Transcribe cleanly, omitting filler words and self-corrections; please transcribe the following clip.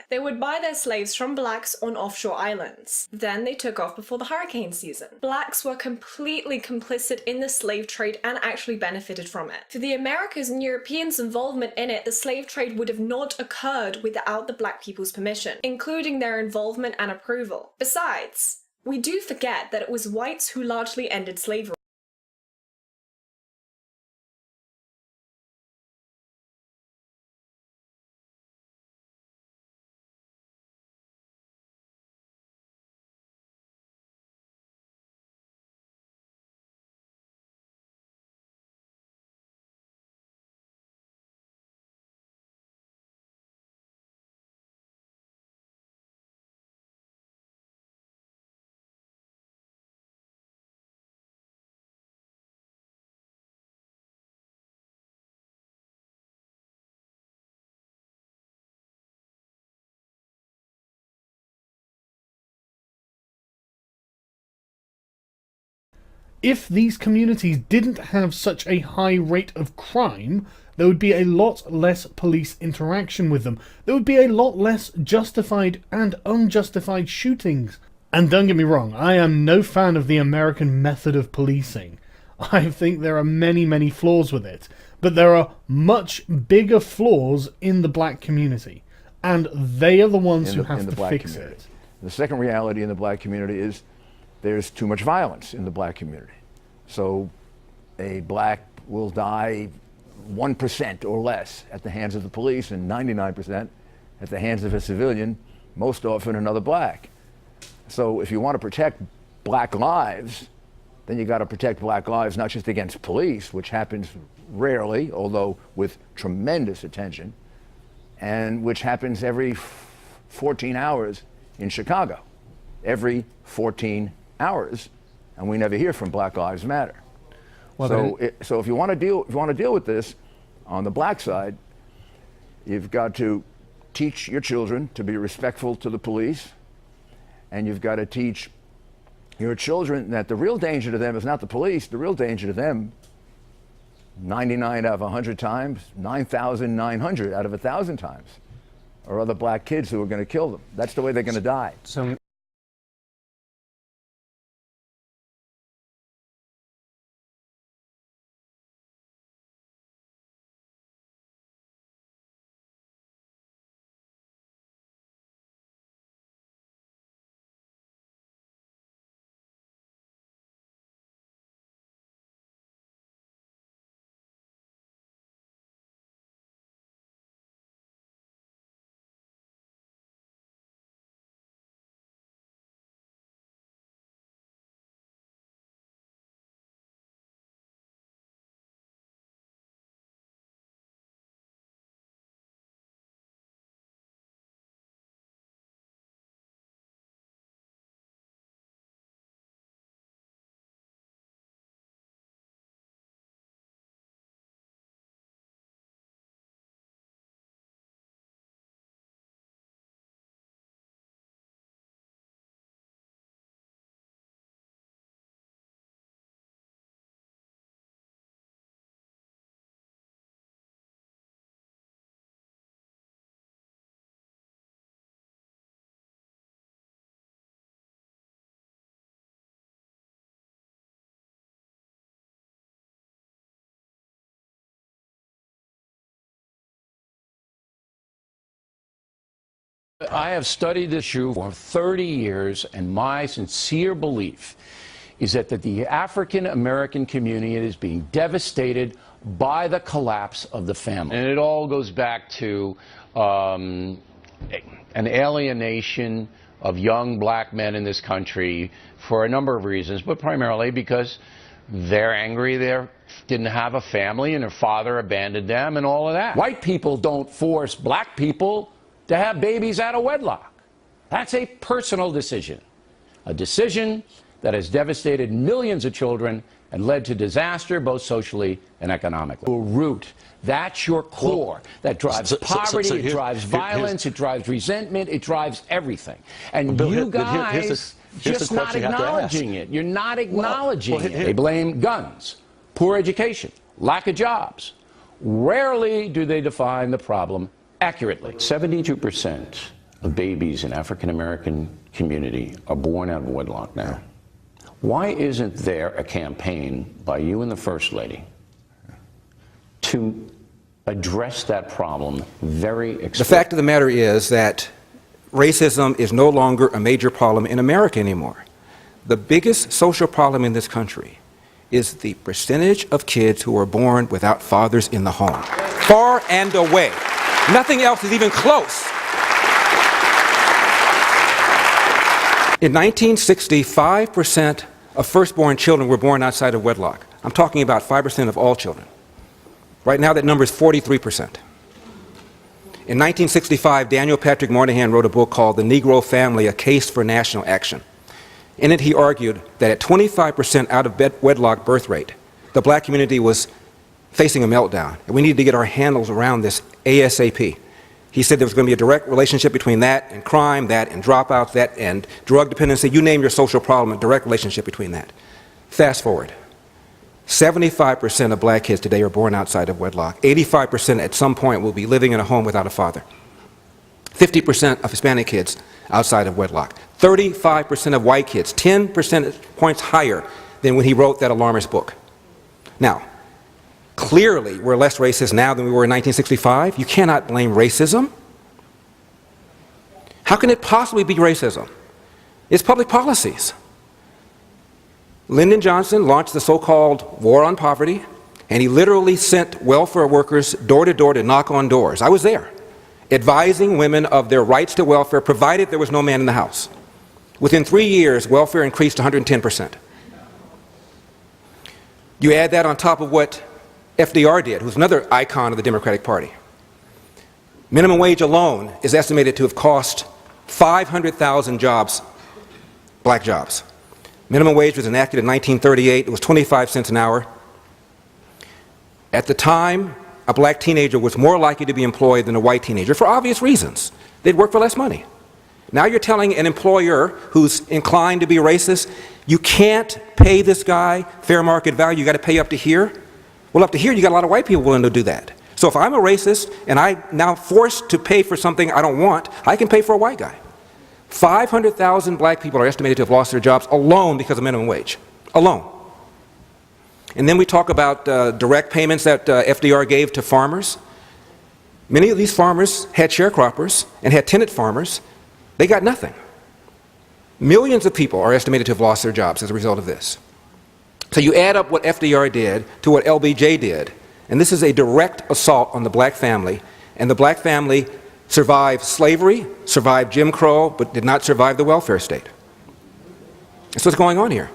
They would buy their slaves from blacks on offshore islands. Then they took off before the hurricane season. Blacks were completely complicit in the slave trade and actually benefited from it. For the Americans and Europeans' involvement in it, the slave trade would have not occurred without the black people's permission, including their involvement and approval. Besides, we do forget that it was whites who largely ended slavery. If these communities didn't have such a high rate of crime, there would be a lot less police interaction with them. There would be a lot less justified and unjustified shootings. And don't get me wrong, I am no fan of the American method of policing. I think there are many, many flaws with it. But there are much bigger flaws in the black community. And they are the ones who have to fix it. The second reality in the black community is there's too much violence in the black community. So a black will die 1% or less at the hands of the police and 99% at the hands of a civilian, most often another black. So if you want to protect black lives, then you got to protect black lives not just against police, which happens rarely, although with tremendous attention, and which happens every 14 hours in Chicago. Every 14 hours, and we never hear from Black Lives Matter. Well, so if you want to deal with this on the black side, you've got to teach your children to be respectful to the police, and you've got to teach your children that the real danger to them is not the police. The real danger to them, 99 out of 100 times, 9,900 out of 1,000 times, are other black kids who are going to kill them. That's the way they're going to die. So I have studied this issue for 30 years, and my sincere belief is that the African American community is being devastated by the collapse of the family. And it all goes back to an alienation of young black men in this country for a number of reasons, but primarily because they're angry they didn't have a family and their father abandoned them and all of that. White people don't force black people to have babies out of wedlock. That's a personal decision, a decision that has devastated millions of children and led to disaster both socially and economically. Root, that's your core. That drives poverty, it drives violence, it drives resentment, it drives everything. And Bill, you guys just not acknowledging it. You're not acknowledging it. They blame guns, poor education, lack of jobs. Rarely do they define the problem accurately. 72% of babies in African-American community are born out of wedlock now. Why isn't there a campaign by you and the First Lady to address that problem very explicitly? The fact of the matter is that racism is no longer a major problem in America anymore. The biggest social problem in this country is the percentage of kids who are born without fathers in the home. Far and away. Nothing else is even close. In 1960, 5% of firstborn children were born outside of wedlock. I'm talking about 5% of all children. Right now that number is 43%. In 1965, Daniel Patrick Moynihan wrote a book called The Negro Family, A Case for National Action. In it, he argued that at 25% out of wedlock birth rate, the black community was facing a meltdown, and we needed to get our handles around this ASAP. He said there was going to be a direct relationship between that and crime, that and dropouts, that and drug dependency. You name your social problem, a direct relationship between that. Fast forward. 75% of black kids today are born outside of wedlock. 85% at some point will be living in a home without a father. 50% of Hispanic kids outside of wedlock. 35% of white kids, 10 percentage points higher than when he wrote that alarmist book. Now, clearly we're less racist now than we were in 1965. You cannot blame racism. How can it possibly be racism? It's public policies. Lyndon Johnson launched the so-called war on poverty, and he literally sent welfare workers door to door to knock on doors. I was there, advising women of their rights to welfare, provided there was no man in the house. Within 3 years, welfare increased 110%. You add that on top of what FDR did, who's another icon of the Democratic Party. Minimum wage alone is estimated to have cost 500,000 jobs, black jobs. Minimum wage was enacted in 1938. It was 25 cents an hour. At the time, a black teenager was more likely to be employed than a white teenager for obvious reasons. They'd work for less money. Now you're telling an employer who's inclined to be racist, you can't pay this guy fair market value, you got to pay up to here? Well, up to here, you got a lot of white people willing to do that. So if I'm a racist and I'm now forced to pay for something I don't want, I can pay for a white guy. 500,000 black people are estimated to have lost their jobs alone because of minimum wage. Alone. And then we talk about direct payments that FDR gave to farmers. Many of these farmers had sharecroppers and had tenant farmers. They got nothing. Millions of people are estimated to have lost their jobs as a result of this. So you add up what FDR did to what LBJ did, and this is a direct assault on the black family, and the black family survived slavery, survived Jim Crow, but did not survive the welfare state. That's what's going on here.